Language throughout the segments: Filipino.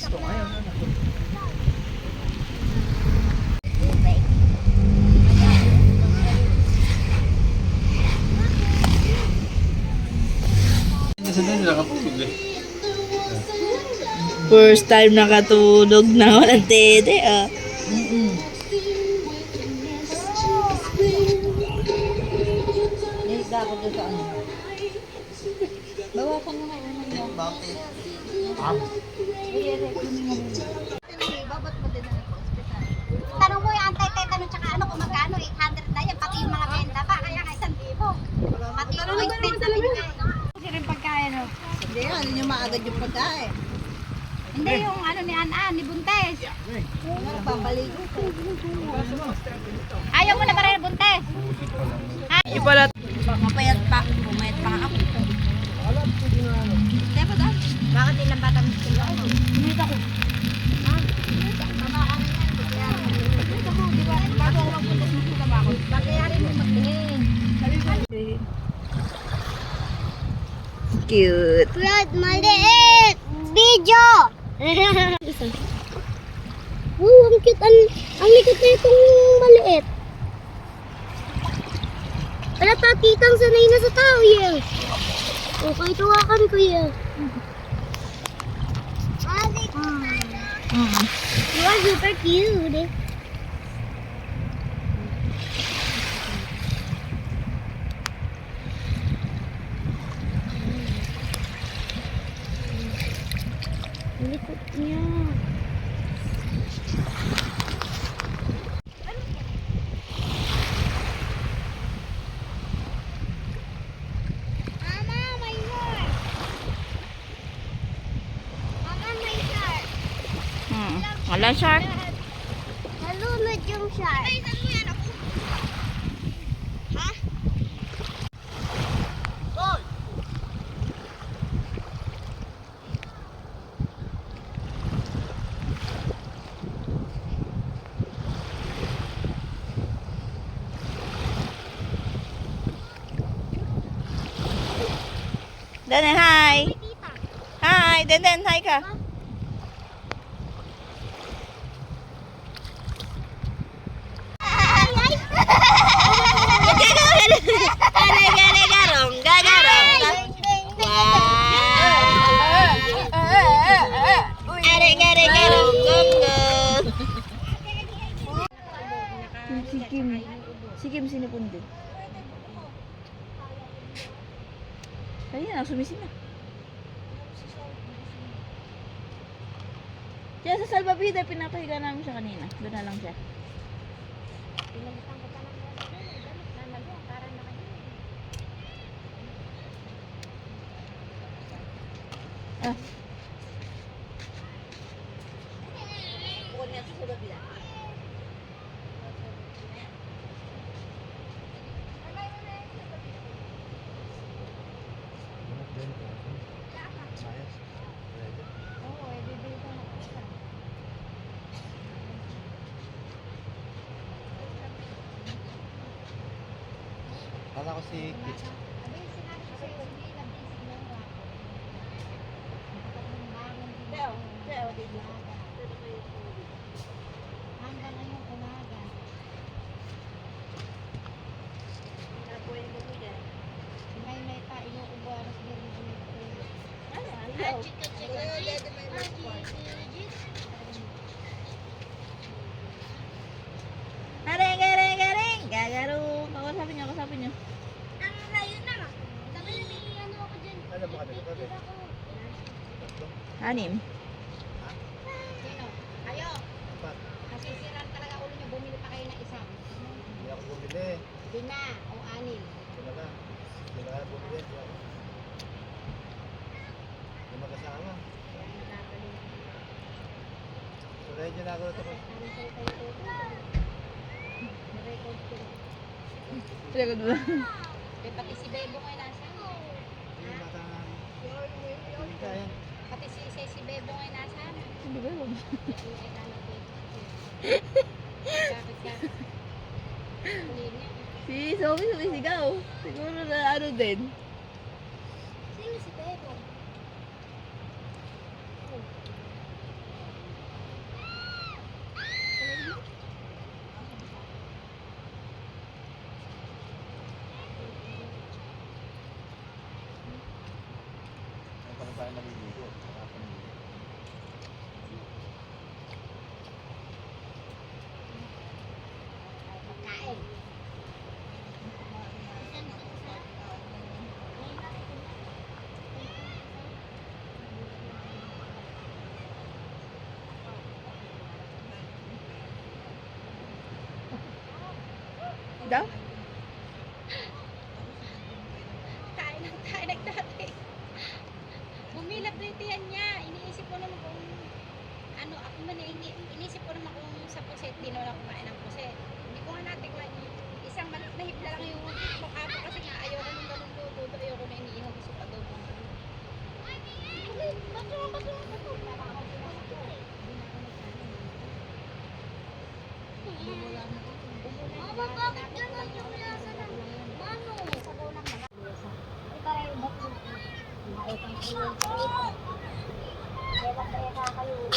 Pasko ngayon. Ano? Kasi doon nakatulog eh. First time nakatulog na walang tede, ah. Nahigda ako doon sa ano. Bawasan mo nga yun. Bakit? Babat mo din na hospital. Tanong mo yung antay-tetanong tsaka ano kung magkano, 800 na yan, pati yung mga benda pa, kaya nga 1,000. Pati yung ointment na binigay. Kasi rin pagkain, no? Hindi, ano nyo maagad yung pagkain. Hindi yung ano ni An-An, ni Buntes. Papaligo ko. Ayaw mo na ba rin Buntes? Yung pala, mapayat pa. Pumayat pa nga ako. Diba ba? Bakit ilang bata mo sila? Hindi ako. Bago ako magpuntas mo sa bakod. Bagayari mo magtingin. Cute. Brad, maliit! Video! Wow, ang cute. Ang likot na itong maliit. Wala pa, kitang sanay na sa tao yan. Okay, tuwakan ko yan. You are super cute. Ang likot niya. Mama, may shark. Mama, may shark. Wala shark. Nalunod yung shark. Ay, saan mo yan ako? Ha? Denen, hi. Hi, Denen, hi ka. Gagarong, gagarong. Wow. Gagarong, gonggong. Si Kim sinipundi. Ayun na, sumisin na. Diyan sa salbabida, pinapahiga namin siya kanina. Doon na lang siya. Ah. Kala ko si Hanggang ngayong umaga. May pa, inuubaras din dito. Garing, garing, garing. Gagarong. Kausapin niyo. Ang layo na nga. Sabi na may ano ako dyan. ano ba kanila kami? Anim. Sino? Kayo. Apat. Nasisiran talaga ulo niyo. Bumili pa kayo ng isa. Hindi ako bumili. Di na. O anim. Sila na. Sila na bumili. Hindi ako. Hindi magkasama. So dahil dyan ako ito ko. Record ba? Pati si Bebo ngayon nasa. Yung bata nga. Hindi kaya. Pati si Bebo ngayon nasa. Hindi ba yun? Bakit ka? Hindi niya. Si Sophie sumisigaw. Siguro na ano din. Sino si Bebo? naliligo. Pagkain. Daw? Tayo nagdati. Bumilap na yung tiyan niya. Iniisip ko naman kung ano, ako man iniisip ko naman kung sa puset, di na wala kumain ng puset. Hindi ko nga natikman. Isang manok na hibla lang yung mukha ko kasi nga ayaw na nung ganun luto. Ayaw ko na iniihaw. Gusto ko adobo. Bato. Bakit gano'n yung lasa ng mano? Sabaw lang naman. Ito rin yung bato. Kaya kaya kakayulo.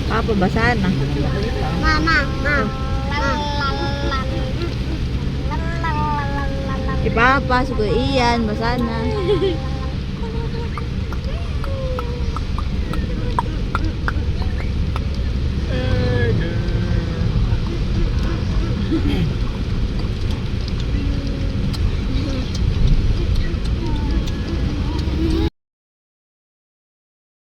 Papa, basahan na. Mama. Si Papa, si Kuya Ian, basahan na.